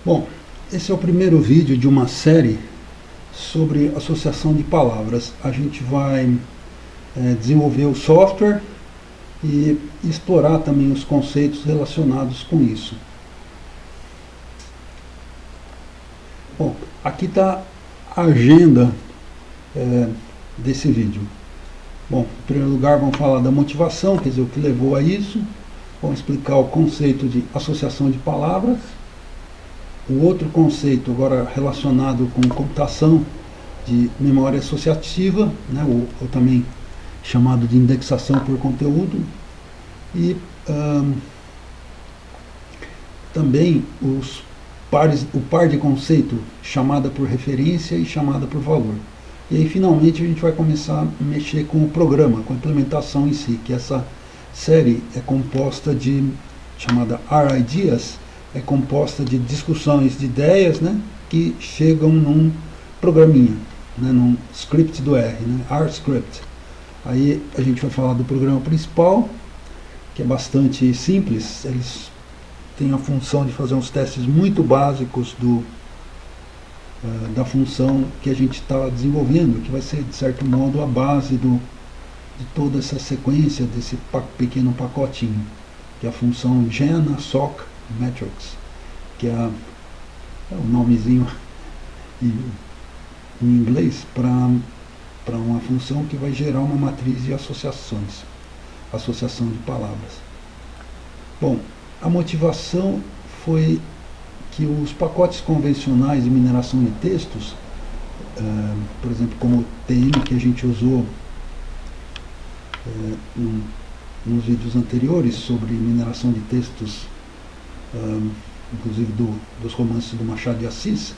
Bom, esse é o primeiro vídeo de uma série sobre associação de palavras. A gente vai desenvolver o software e explorar também os conceitos relacionados com isso. Bom, aqui está a agenda desse vídeo. Bom, em primeiro lugar vamos falar da motivação, quer dizer, o que levou a isso. Vamos explicar o conceito de associação de palavras. O outro conceito agora relacionado com computação de memória associativa, né, ou também chamado de indexação por conteúdo. E também o par de conceito, chamada por referência e chamada por valor. E aí finalmente a gente vai começar a mexer com o programa, com a implementação em si, que essa série é composta chamada R-Ideas, é composta de discussões de ideias, né, que chegam num programinha, né, num script do R, né, R-Script. Aí a gente vai falar do programa principal, que é bastante simples. Eles têm a função de fazer uns testes muito básicos da função que a gente está desenvolvendo, que vai ser, de certo modo, a base de toda essa sequência, desse pequeno pacotinho, que é a função GENA-SOC Metrics, que é o nomezinho em inglês para uma função que vai gerar uma matriz de associações, associação de palavras. Bom, a motivação foi que os pacotes convencionais de mineração de textos, por exemplo, como o TM que a gente usou nos vídeos anteriores sobre mineração de textos, inclusive dos romances do Machado de Assis,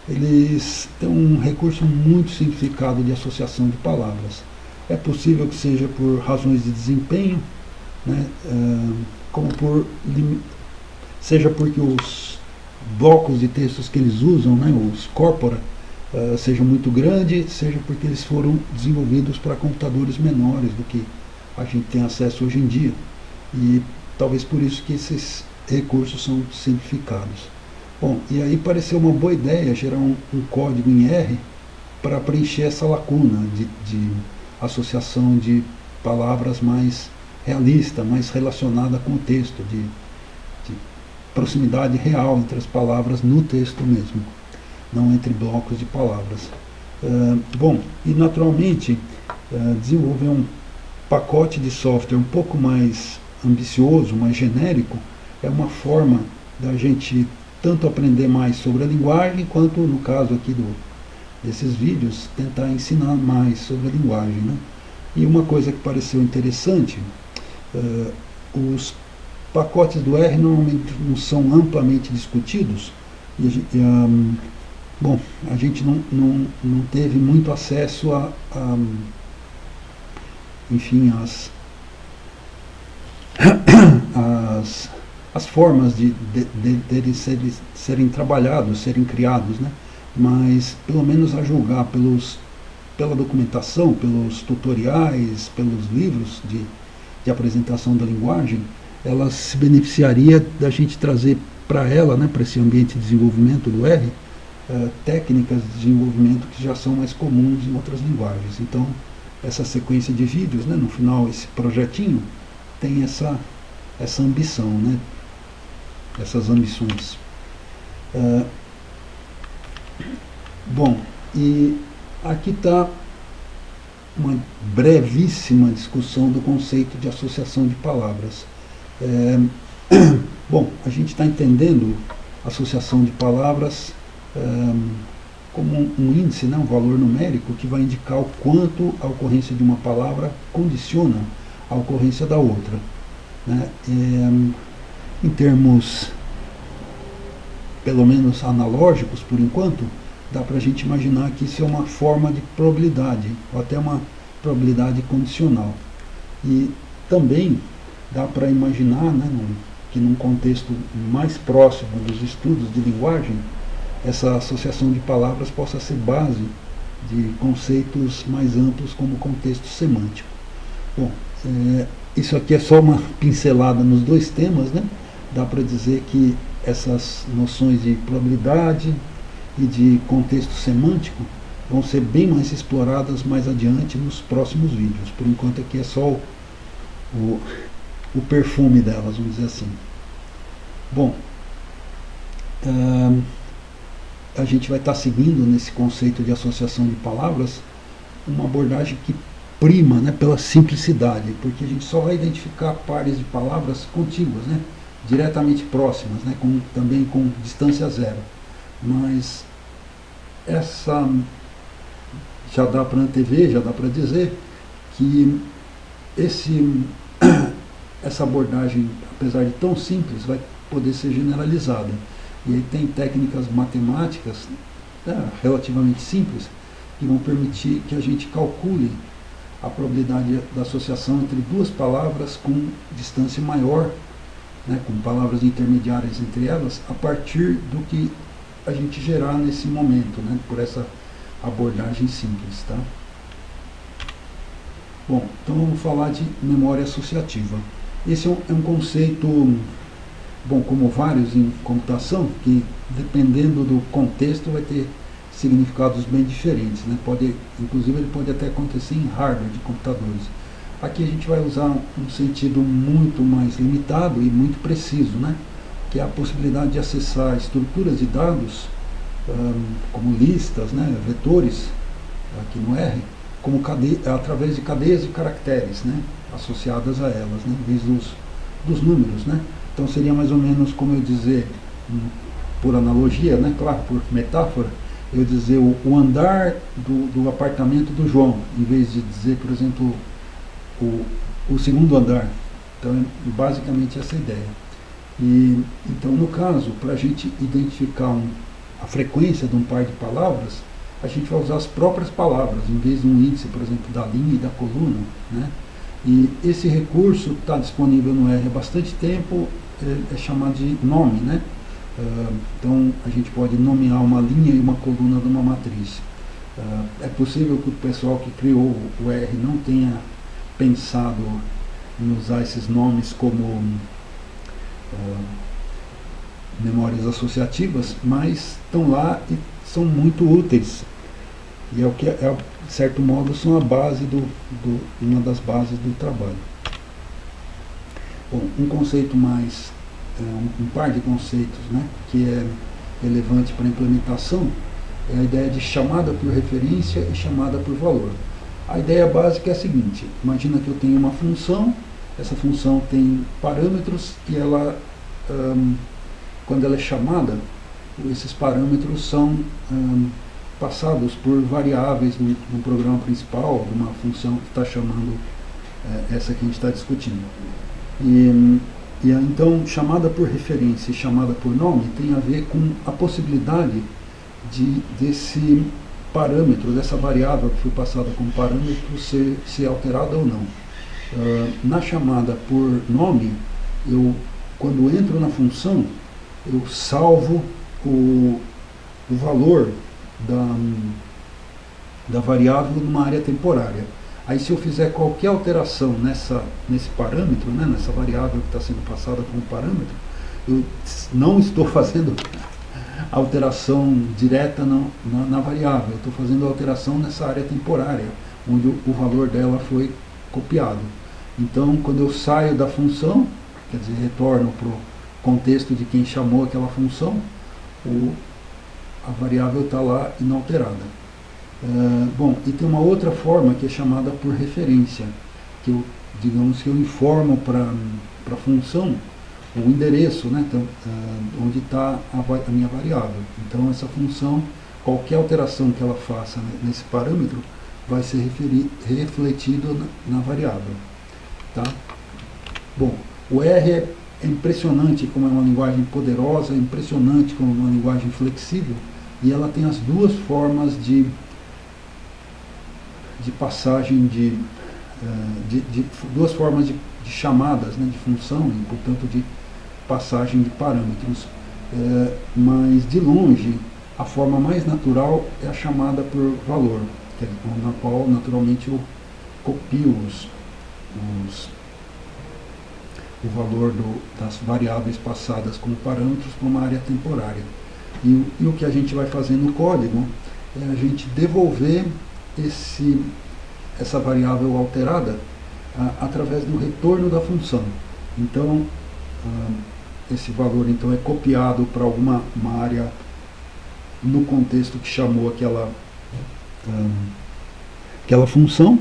eles têm um recurso muito simplificado de associação de palavras. É possível que seja por razões de desempenho, né, seja porque os blocos de textos que eles usam, né, os corpora, sejam muito grandes, seja porque eles foram desenvolvidos para computadores menores do que a gente tem acesso hoje em dia. E talvez por isso que esses recursos são simplificados. Bom, e aí pareceu uma boa ideia gerar um código em R para preencher essa lacuna de associação de palavras mais realista, mais relacionada com o texto, de proximidade real entre as palavras no texto mesmo, não entre blocos de palavras. Bom, e naturalmente desenvolver um pacote de software um pouco mais ambicioso, mais genérico, é uma forma da gente tanto aprender mais sobre a linguagem, quanto, no caso aqui desses vídeos, tentar ensinar mais sobre a linguagem, né? E uma coisa que pareceu interessante, os pacotes do R normalmente não são amplamente discutidos, bom, a gente não teve muito acesso enfim, as formas de serem trabalhados, serem criados, né? Mas pelo menos a julgar pela documentação, pelos tutoriais, pelos livros de apresentação da linguagem, ela se beneficiaria da gente trazer para ela, né, para esse ambiente de desenvolvimento do R, técnicas de desenvolvimento que já são mais comuns em outras linguagens. Então, essa sequência de vídeos, né, no final, esse projetinho tem essa ambição, né, essas ambições. Bom, e aqui está uma brevíssima discussão do conceito de associação de palavras. Bom, a gente está entendendo associação de palavras como um índice, né, um valor numérico que vai indicar o quanto a ocorrência de uma palavra condiciona a ocorrência da outra, né? Em termos, pelo menos analógicos por enquanto, dá para a gente imaginar que isso é uma forma de probabilidade, ou até uma probabilidade condicional. E também dá para imaginar, né, que num contexto mais próximo dos estudos de linguagem, essa associação de palavras possa ser base de conceitos mais amplos como contexto semântico. Bom, isso aqui é só uma pincelada nos dois temas, né? Dá para dizer que essas noções de probabilidade e de contexto semântico vão ser bem mais exploradas mais adiante nos próximos vídeos. Por enquanto aqui é só o perfume delas, vamos dizer assim. Bom, a gente vai estar seguindo nesse conceito de associação de palavras uma abordagem que prima, né, pela simplicidade, porque a gente só vai identificar pares de palavras contíguas, né, diretamente próximas, né, também com distância zero. Mas essa já dá para antever, já dá para dizer que essa abordagem, apesar de tão simples, vai poder ser generalizada. E aí tem técnicas matemáticas relativamente simples que vão permitir que a gente calcule a probabilidade da associação entre duas palavras com distância maior, né, com palavras intermediárias entre elas, a partir do que a gente gerar nesse momento, né, por essa abordagem simples. Tá? Bom, então vamos falar de memória associativa. Esse é um conceito, bom, como vários em computação, que dependendo do contexto vai ter significados bem diferentes, né? Inclusive ele pode até acontecer em hardware de computadores. Aqui a gente vai usar um sentido muito mais limitado e muito preciso, né? Que é a possibilidade de acessar estruturas de dados, como listas, né? Vetores, aqui no R, como através de cadeias de caracteres, né? Associadas a elas, né? Em vez dos números, né? Então seria mais ou menos como eu dizer, por analogia, né? Claro, por metáfora, eu dizer o andar do apartamento do João, em vez de dizer, por exemplo, o segundo andar. Então é basicamente essa ideia. Então, no caso, para a gente identificar a frequência de um par de palavras, a gente vai usar as próprias palavras, em vez de um índice, por exemplo, da linha e da coluna, né? E esse recurso está disponível no R há bastante tempo, é chamado de nome, né? Então a gente pode nomear uma linha e uma coluna de uma matriz. É possível que o pessoal que criou o R não tenha pensado em usar esses nomes como memórias associativas, mas estão lá e são muito úteis. E é o que, de certo modo, são a base uma das bases do trabalho. Bom, um conceito mais, um par de conceitos, né, que é relevante para a implementação é a ideia de chamada por referência e chamada por valor. A ideia básica é a seguinte: imagina que eu tenho uma função, essa função tem parâmetros e ela, quando ela é chamada, esses parâmetros são passados por variáveis no programa principal, de uma função que está chamando essa que a gente está discutindo. Então, chamada por referência e chamada por nome tem a ver com a possibilidade desse parâmetro, dessa variável que foi passada como parâmetro, ser alterada ou não. Na chamada por nome, quando entro na função, eu salvo o valor da variável numa área temporária. Aí, se eu fizer qualquer alteração nesse parâmetro, né, nessa variável que está sendo passada como parâmetro, eu não estou fazendo alteração direta na variável, eu estou fazendo alteração nessa área temporária, onde o valor dela foi copiado. Então, quando eu saio da função, quer dizer, retorno para o contexto de quem chamou aquela função, a variável está lá inalterada. Bom, e tem uma outra forma que é chamada por referência, que digamos que eu informo para a função o endereço, né, então, onde está a minha variável. Então essa função, qualquer alteração que ela faça nesse parâmetro, vai ser refletido na variável. Tá? Bom, o R é impressionante como é uma linguagem poderosa, é impressionante como é uma linguagem flexível, e ela tem as duas formas de passagem duas formas de chamadas, né, de função e, portanto, de passagem de parâmetros. Mas, de longe, a forma mais natural é a chamada por valor, que é na qual, naturalmente, eu copio o valor das variáveis passadas como parâmetros para uma área temporária. E o que a gente vai fazer no código é a gente devolver essa variável alterada através do retorno da função. Então, esse valor então é copiado para uma área no contexto que chamou aquela função,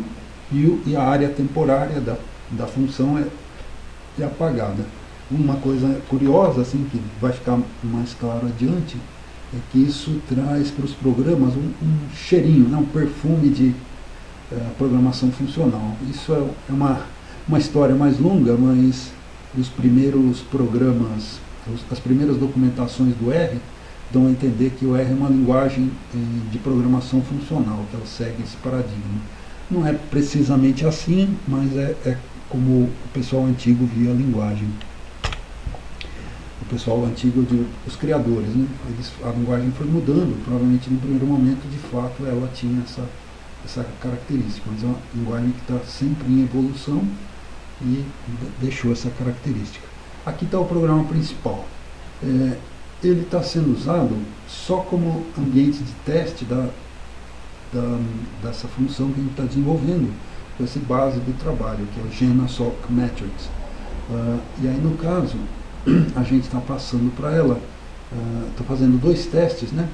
e a área temporária da função é apagada. Uma coisa curiosa, assim, que vai ficar mais claro adiante, é que isso traz para os programas um cheirinho, né, um perfume de programação funcional. Isso é uma história mais longa, mas os primeiros programas, as primeiras documentações do R dão a entender que o R é uma linguagem de programação funcional, que ela segue esse paradigma. Não é precisamente assim, mas é como o pessoal antigo via a linguagem. O pessoal antigo, os criadores, né? A linguagem foi mudando, provavelmente no primeiro momento, de fato, ela tinha essa característica, mas é uma linguagem que está sempre em evolução e deixou essa característica. Aqui está o programa principal. Ele está sendo usado só como ambiente de teste dessa função que a gente está desenvolvendo, com essa base do trabalho, que é o GenaSoc Metrics. E aí, no caso, a gente está passando para ela, está fazendo 2 testes, né?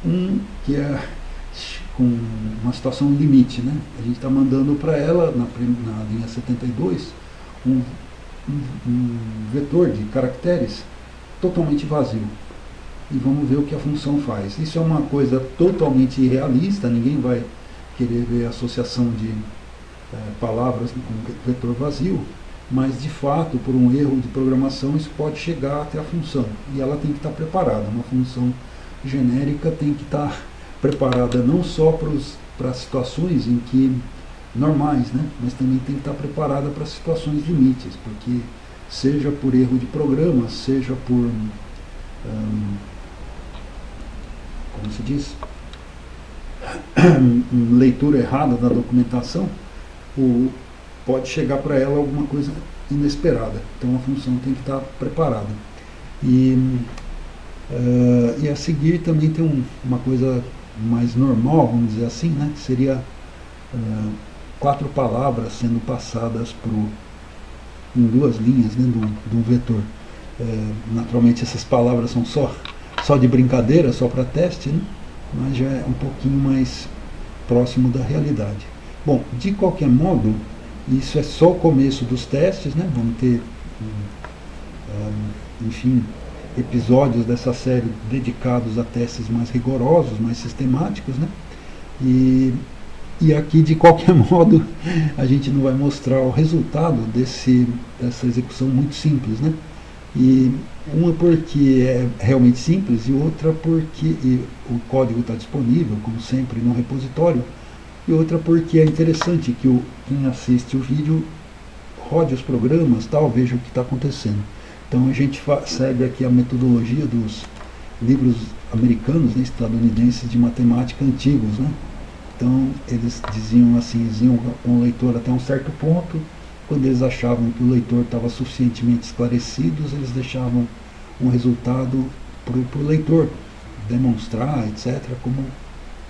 Um que é com uma situação limite, né? A gente está mandando para ela, na linha 72, um vetor de caracteres totalmente vazio. E vamos ver o que a função faz. Isso é uma coisa totalmente irrealista, ninguém vai querer ver a associação de palavras com vetor vazio, mas de fato, por um erro de programação, isso pode chegar até a função. E ela tem que estar preparada. Uma função genérica tem que estar preparada não só para as situações em que normais, né, mas também tem que estar preparada para situações limites, porque seja por erro de programa, seja por como se diz, leitura errada da documentação, pode chegar para ela alguma coisa inesperada. Então a função tem que estar preparada. E a seguir também tem uma coisa mais normal, vamos dizer assim, né? Que seria 4 palavras sendo passadas em 2 linhas, né, de um vetor. Naturalmente essas palavras são só de brincadeira, só para teste, né? Mas já é um pouquinho mais próximo da realidade. Bom, de qualquer modo, isso é só o começo dos testes, né? Vamos ter, enfim, episódios dessa série dedicados a testes mais rigorosos, mais sistemáticos, né? E aqui, de qualquer modo, a gente não vai mostrar o resultado dessa execução muito simples, né? E uma porque é realmente simples, e outra porque o código está disponível, como sempre, no repositório, e outra porque é interessante que quem assiste o vídeo rode os programas, veja o que está acontecendo. Então a gente segue aqui a metodologia dos livros americanos, né, estadunidenses de matemática antigos, né? Então eles diziam assim, eles iam com o leitor até um certo ponto. Quando eles achavam que o leitor estava suficientemente esclarecido, eles deixavam um resultado para o leitor demonstrar, etc., como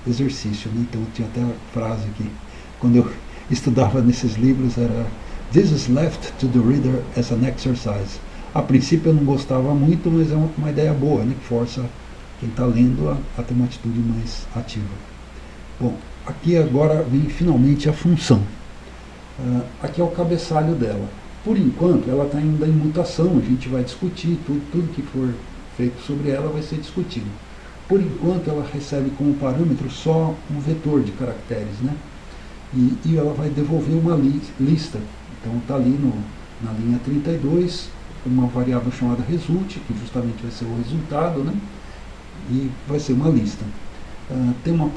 exercício, né? Então tinha até a frase que, quando eu estudava nesses livros, era "This is left to the reader as an exercise". A princípio eu não gostava muito, mas é uma ideia boa, né? Que força quem está lendo a ter uma atitude mais ativa. Bom, aqui agora vem finalmente a função. Aqui é o cabeçalho dela. Por enquanto, ela está ainda em mutação, a gente vai discutir, tudo que for feito sobre ela vai ser discutido. Por enquanto, ela recebe como parâmetro só um vetor de caracteres, né? E ela vai devolver uma lista. Então, está ali na linha 32, uma variável chamada result, que justamente vai ser o resultado, né? E vai ser uma lista. Tem uma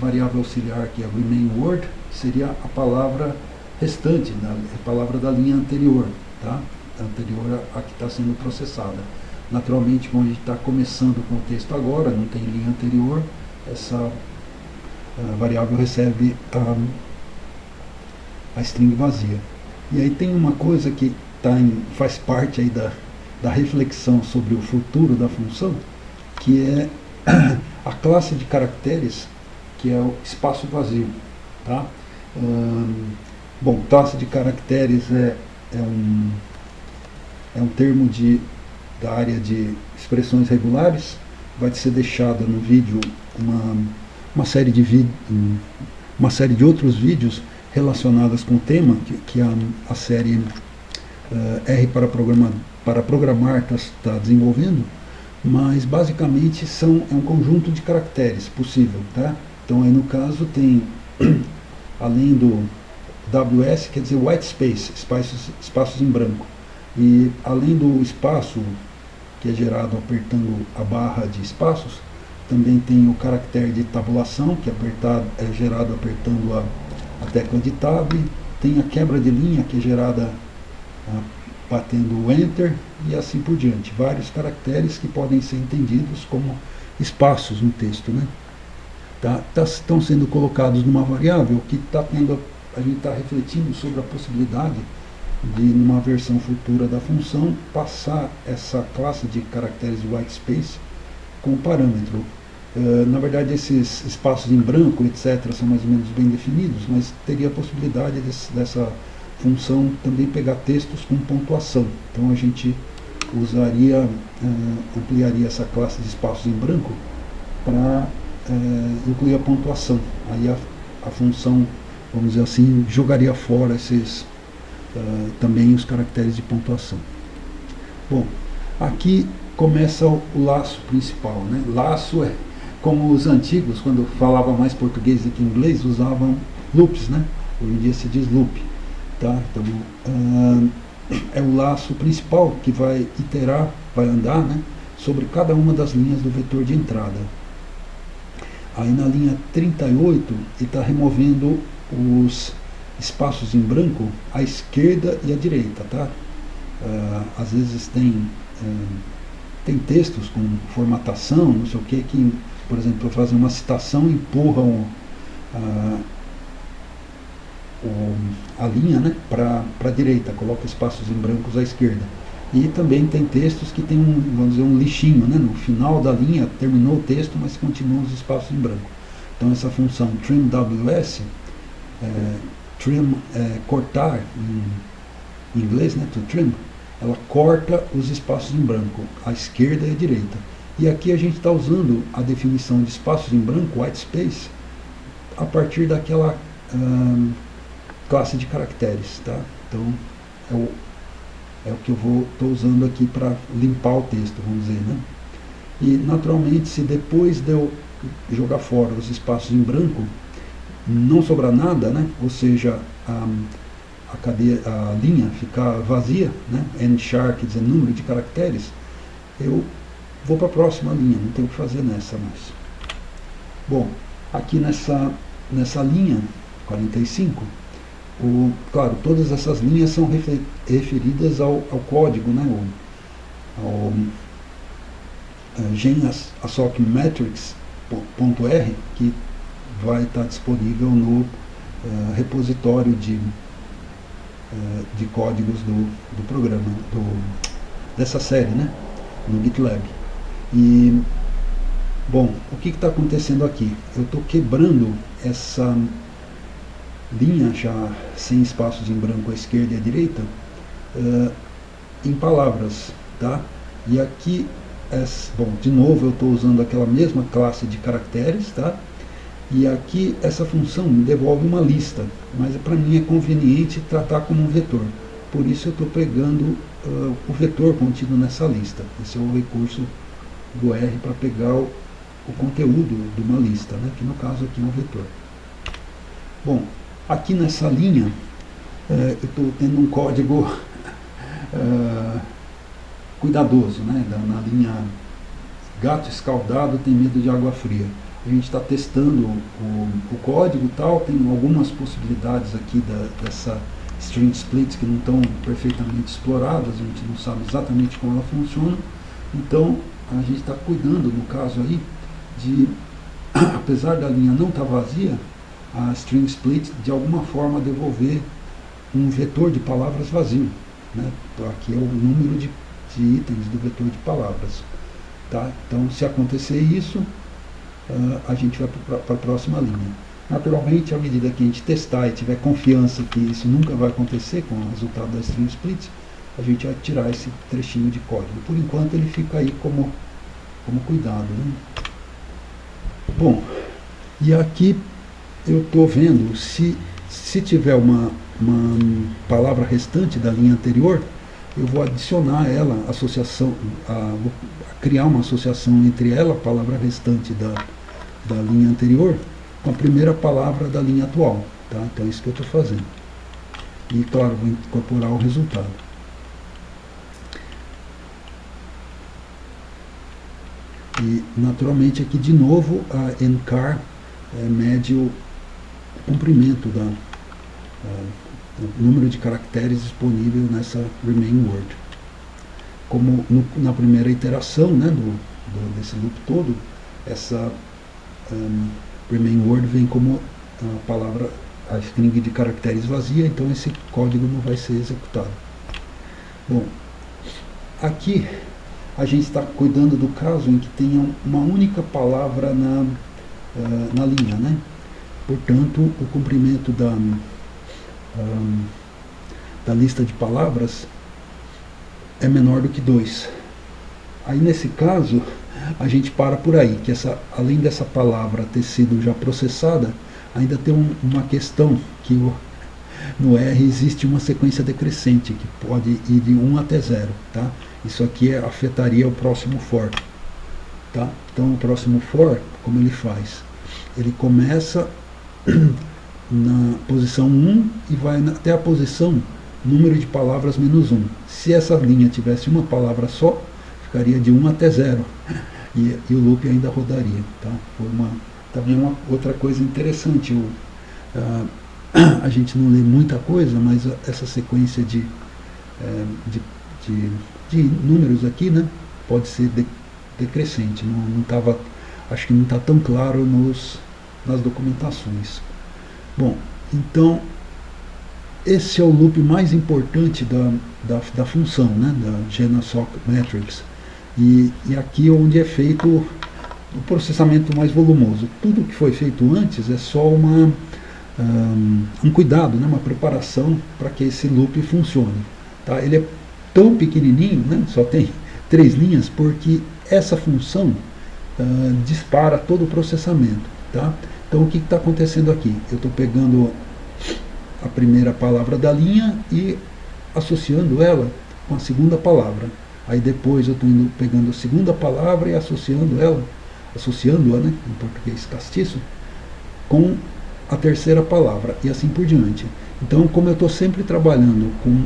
variável auxiliar que é remain word, que seria a palavra restante, a palavra da linha anterior, tá? Anterior à que está sendo processada. Naturalmente, como a gente está começando com o texto agora, não tem linha anterior, essa variável recebe a string vazia. E aí tem uma coisa que faz parte aí da reflexão sobre o futuro da função, que é a classe de caracteres, que é o espaço vazio. Tá? Bom, classe de caracteres é um termo da área de expressões regulares. Vai ser deixada no vídeo uma série de outros vídeos relacionados com o tema, que a série R para programar está desenvolvendo, mas basicamente é um conjunto de caracteres possível. Tá? Então aí no caso tem, além do WS, quer dizer white space, espaços em branco, e além do espaço que é gerado apertando a barra de espaços, também tem o caractere de tabulação, que é gerado apertando a tecla de tab, tem a quebra de linha, que é gerada batendo o Enter, e assim por diante. Vários caracteres que podem ser entendidos como espaços no texto. Né? Estão sendo colocados numa variável que a gente está refletindo sobre a possibilidade de, numa versão futura da função, passar essa classe de caracteres de whitespace com parâmetro. Na verdade, esses espaços em branco, etc., são mais ou menos bem definidos, mas teria a possibilidade dessa função também pegar textos com pontuação. Então a gente ampliaria essa classe de espaços em branco para incluir a pontuação. Aí a função, vamos dizer assim, jogaria fora também os caracteres de pontuação. Bom, aqui começa o laço principal. Né? Laço é como os antigos, quando falavam mais português do que inglês, usavam loops. Né? Hoje em dia se diz loop. Tá? Então, é o laço principal que vai andar, né, sobre cada uma das linhas do vetor de entrada. Aí na linha 38 ele está removendo os espaços em branco à esquerda e à direita. Tá? Às vezes tem textos com formatação, não sei o que, por exemplo, para fazer uma citação empurram a linha, né, para a direita, coloca espaços em brancos à esquerda. E também tem textos que tem vamos dizer, um lixinho, né, no final da linha, terminou o texto, mas continuam os espaços em branco. Então essa função trimWS, cortar em inglês, né, to trim, ela corta os espaços em branco, à esquerda e à direita. E aqui a gente está usando a definição de espaços em branco, white space, a partir daquela classe de caracteres. Tá? Então é o que eu estou usando aqui para limpar o texto, vamos dizer. Né? E naturalmente, se depois de eu jogar fora os espaços em branco, não sobrar nada, né? Ou seja, a linha ficar vazia, né? N-char, quer dizer, número de caracteres, eu vou para a próxima linha, não tenho o que fazer nessa mais. Bom, aqui nessa linha 45, claro, todas essas linhas são referidas ao código, né? Ao GenAssoc Metrics.R, que vai estar disponível no repositório de códigos do programa, dessa série, né? No GitLab. E, bom, o que está acontecendo aqui? Eu estou quebrando essa linha já sem espaços em branco à esquerda e à direita em palavras. Tá? E aqui, bom, de novo eu estou usando aquela mesma classe de caracteres, tá? E aqui essa função me devolve uma lista, mas para mim é conveniente tratar como um vetor. Por isso eu estou pegando o vetor contido nessa lista. Esse é o recurso do R para pegar o conteúdo de uma lista, né? Que no caso aqui é um vetor. Bom, aqui nessa linha eu estou tendo um código cuidadoso, né? Na linha gato escaldado tem medo de água fria. A gente está testando o código e tal, tem algumas possibilidades aqui dessa string split que não estão perfeitamente exploradas, a gente não sabe exatamente como ela funciona, então a gente está cuidando, no caso aí, de, apesar da linha não estar vazia, a string split de alguma forma devolver um vetor de palavras vazio. né? Aqui é o número de itens do vetor de palavras. Tá? Então, se acontecer isso, a gente vai para a próxima linha. Naturalmente, à medida que a gente testar e tiver confiança que isso nunca vai acontecer com o resultado da string split, a gente vai tirar esse trechinho de código. Por enquanto, ele fica aí como cuidado, né? Bom, e aqui eu estou vendo se tiver uma palavra restante da linha anterior, eu vou adicionar ela, associação, vou criar uma associação entre ela, a palavra restante da linha anterior, com a primeira palavra da linha atual. Tá? Então é isso que eu estou fazendo. E claro, vou incorporar o resultado. E naturalmente aqui de novo a encar mede o comprimento o número de caracteres disponível nessa remain word. Como na primeira iteração, né, desse loop todo, essa remain word vem como a palavra, a string de caracteres vazia, então esse código não vai ser executado. Bom, aqui a gente está cuidando do caso em que tenha uma única palavra na linha, né? Portanto, o comprimento da lista de palavras é menor do que 2. Aí nesse caso, a gente para por aí, que além dessa palavra ter sido já processada, ainda tem uma questão que no R existe uma sequência decrescente, que pode ir de 1 até 0. Tá? Isso aqui afetaria o próximo for. Tá? Então o próximo for, como ele faz? Ele começa na posição 1 e vai até a posição número de palavras menos 1. Se essa linha tivesse uma palavra só, ficaria de 1 até 0. E o loop ainda rodaria. Tá? Foi também uma outra coisa interessante. A gente não lê muita coisa, mas essa sequência de números aqui, né, pode ser decrescente. Acho que não está tão claro nas documentações. Bom, então esse é o loop mais importante da função, né, da GNSOC Metrics, e aqui é onde é feito o processamento mais volumoso. Tudo que foi feito antes é só um cuidado, né, uma preparação para que esse loop funcione. Tá? Ele é tão pequenininho, né, só tem 3 linhas, porque essa função dispara todo o processamento. Tá? Então o que está acontecendo aqui? Eu estou pegando a primeira palavra da linha e associando ela com a segunda palavra. Aí depois eu estou pegando a segunda palavra e associando-a, né, em português castiço, com a terceira palavra, e assim por diante. Então, como eu estou sempre trabalhando com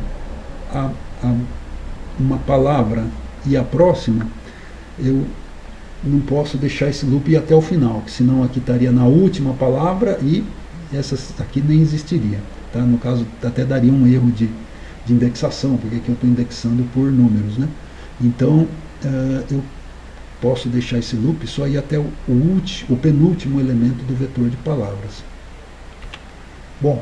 uma palavra e a próxima, eu não posso deixar esse loop ir até o final, que senão aqui estaria na última palavra e essas aqui nem existiria. Tá? No caso, até daria um erro de indexação, porque aqui eu estou indexando por números. Né? Então, eu posso deixar esse loop só ir até o penúltimo elemento do vetor de palavras. Bom,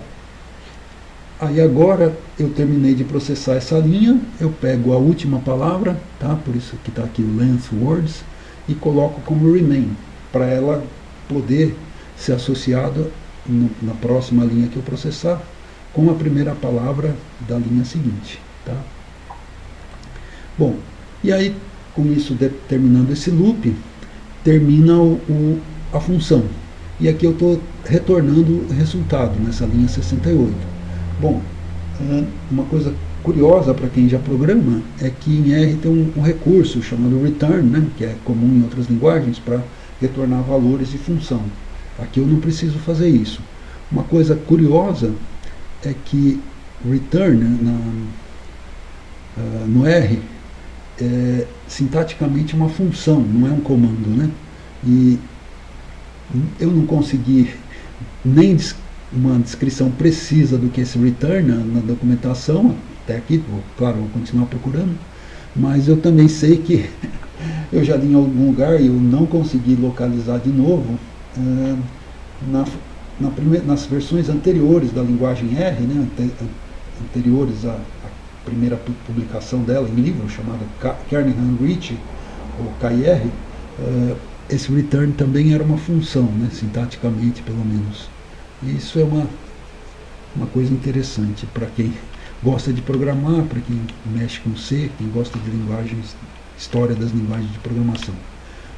aí agora eu terminei de processar essa linha, eu pego a última palavra, tá? Por isso que está aqui o length words, e coloco como remain, para ela poder ser associada na próxima linha que eu processar com a primeira palavra da linha seguinte. Tá? Bom, e aí com isso terminando esse loop, termina a função. E aqui eu estou retornando o resultado nessa linha 68. Bom, uma coisa curiosa para quem já programa é que em R tem um recurso chamado return, né, que é comum em outras linguagens para retornar valores de função. Aqui eu não preciso fazer isso. Uma coisa curiosa é que return no R é sintaticamente uma função, não é um comando, né? E eu não consegui nem uma descrição precisa do que é esse return na documentação, até aqui, claro, vou continuar procurando, mas eu também sei que eu já li em algum lugar e eu não consegui localizar de novo nas versões anteriores da linguagem R, né, anteriores a primeira publicação dela em livro, chamada Kernighan Rich, ou KR, esse return também era uma função, né, sintaticamente pelo menos. E isso é uma coisa interessante para quem gosta de programar, para quem mexe com C, quem gosta de linguagens, história das linguagens de programação.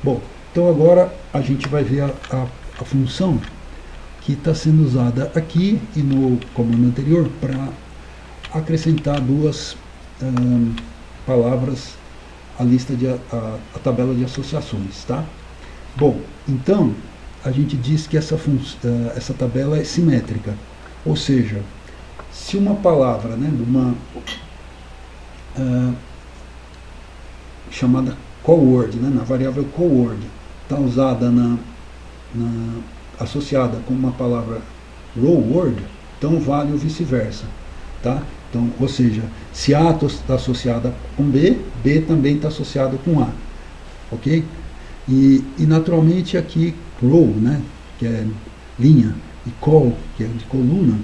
Bom, então agora a gente vai ver a função que está sendo usada aqui e no comando anterior para acrescentar duas palavras à lista a tabela de associações, tá? Bom, então a gente diz que essa tabela é simétrica, ou seja, se uma palavra, né, chamada callWord, né, na variável callWord, está usada associada com uma palavra rowWord, então vale o vice-versa, tá? Então, ou seja, se A está associada com B, B também está associado com A, ok? E naturalmente aqui row, né, que é linha, e call, que é de coluna,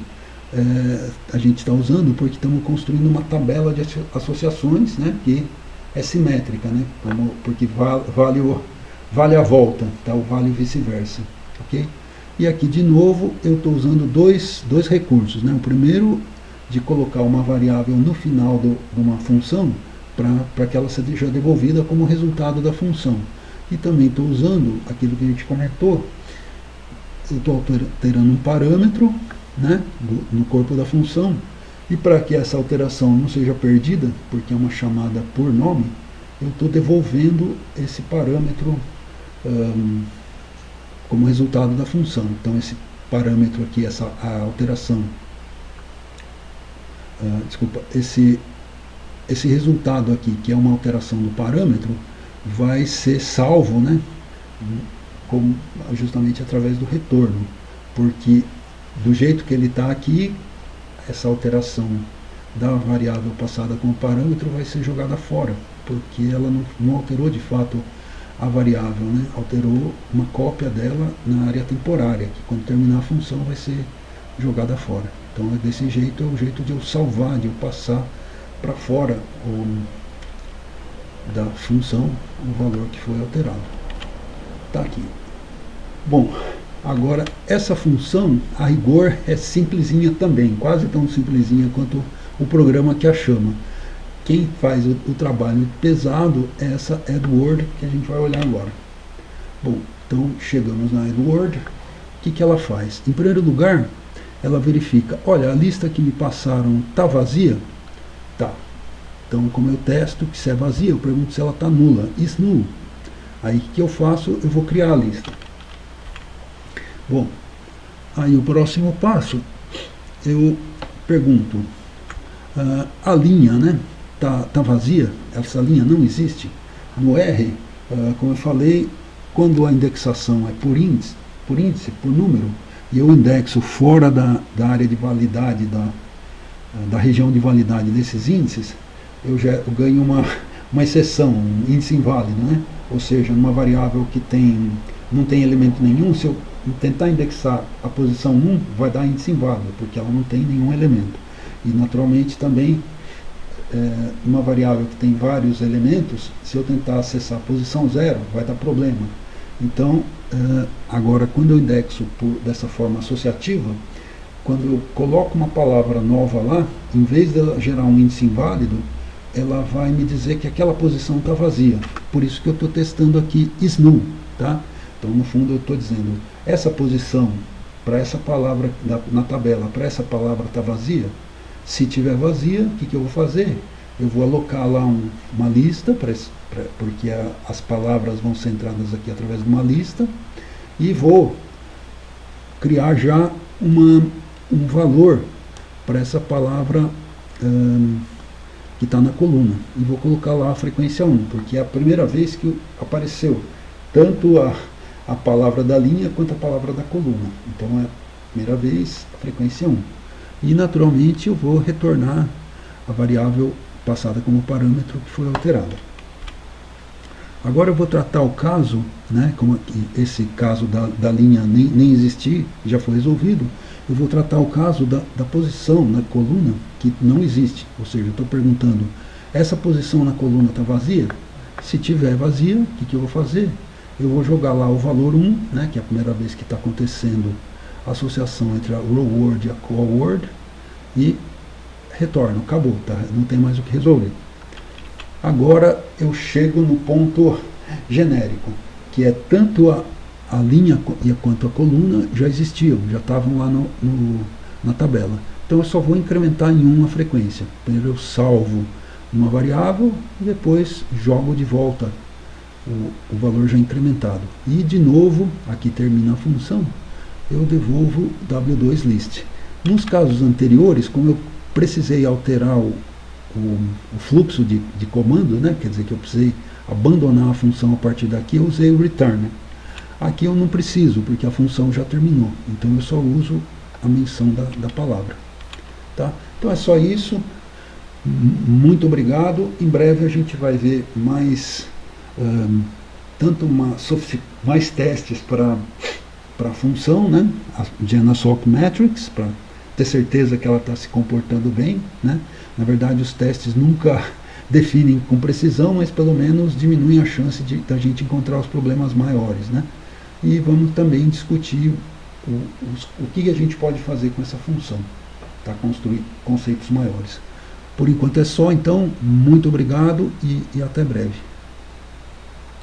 a gente está usando porque estamos construindo uma tabela de associações, né, que é simétrica, né, porque vale a volta, tá, o vale e vice-versa, ok? E aqui de novo eu estou usando dois recursos, né, o primeiro de colocar uma variável no final de uma função para que ela seja devolvida como resultado da função. E também estou usando aquilo que a gente comentou, eu estou alterando um parâmetro, né, no corpo da função, e para que essa alteração não seja perdida, porque é uma chamada por nome, eu estou devolvendo esse parâmetro como resultado da função. Então esse parâmetro aqui, a alteração, esse resultado aqui, que é uma alteração do parâmetro, vai ser salvo, né, justamente através do retorno, porque do jeito que ele está aqui, essa alteração da variável passada como parâmetro vai ser jogada fora, porque ela não alterou de fato a variável, né, alterou uma cópia dela na área temporária, que quando terminar a função vai ser jogada fora. Então desse jeito é o jeito de eu salvar, de eu passar para fora da função o valor que foi alterado. Está aqui. Bom, agora essa função, a rigor, é simplesinha também, quase tão simplesinha quanto o programa que a chama. Quem faz o trabalho pesado é essa AdWord que a gente vai olhar agora. Bom, então chegamos na AdWord. O que ela faz? Em primeiro lugar, ela verifica, olha, a lista que me passaram está vazia? Tá. Então, como eu testo que se é vazia, eu pergunto se ela está nula. Is null. Aí o que eu faço? Eu vou criar a lista. Bom, aí o próximo passo, eu pergunto, a linha, né, tá vazia? Essa linha não existe? No R, como eu falei, quando a indexação é por índice, por número, e eu indexo fora da área de validade, da região de validade desses índices, eu ganho uma exceção, um índice inválido, né? Ou seja, numa variável que não tem elemento nenhum, se eu tentar indexar a posição 1, vai dar índice inválido, porque ela não tem nenhum elemento. E naturalmente também, uma variável que tem vários elementos, se eu tentar acessar a posição 0, vai dar problema. Então, agora, quando eu indexo dessa forma associativa, quando eu coloco uma palavra nova lá, em vez dela gerar um índice inválido, ela vai me dizer que aquela posição está vazia. Por isso que eu estou testando aqui is null, tá? Então, no fundo, eu estou dizendo, essa posição para essa palavra na tabela, para essa palavra está vazia? Se tiver vazia, o que eu vou fazer? Eu vou alocar lá uma lista, porque as palavras vão ser entradas aqui através de uma lista, e vou criar já um valor para essa palavra que está na coluna. E vou colocar lá a frequência 1, porque é a primeira vez que apareceu tanto a palavra da linha quanto a palavra da coluna. Então é a primeira vez a frequência 1. E naturalmente eu vou retornar a variável passada como parâmetro que foi alterada. Agora eu vou tratar o caso, né, como esse caso da linha nem existir, já foi resolvido, eu vou tratar o caso da posição na coluna que não existe. Ou seja, eu estou perguntando, essa posição na coluna está vazia? Se tiver vazia, o que eu vou fazer? Eu vou jogar lá o valor 1, né, que é a primeira vez que está acontecendo a associação entre a row word e a call word, e retorno, acabou, tá? Não tem mais o que resolver. Agora eu chego no ponto genérico, que é tanto a linha quanto a coluna já existiam, já estavam lá na tabela. Então eu só vou incrementar em uma frequência. Primeiro eu salvo uma variável e depois jogo de volta o valor já incrementado. E de novo, aqui termina a função, eu devolvo w2list. Nos casos anteriores, como eu precisei alterar o fluxo de comando, né? Quer dizer que eu precisei abandonar a função a partir daqui, eu usei o return. Aqui eu não preciso, porque a função já terminou. Então eu só uso a menção da palavra. Tá? Então é só isso. Muito obrigado. Em breve a gente vai ver mais, mais testes para a função, né? A GNSOC Metrics, para ter certeza que ela está se comportando bem, né? Na verdade, os testes nunca definem com precisão, mas pelo menos diminuem a chance da gente encontrar os problemas maiores, né? E vamos também discutir o que a gente pode fazer com essa função, tá? Construir conceitos maiores. Por enquanto é só, então, muito obrigado e até breve.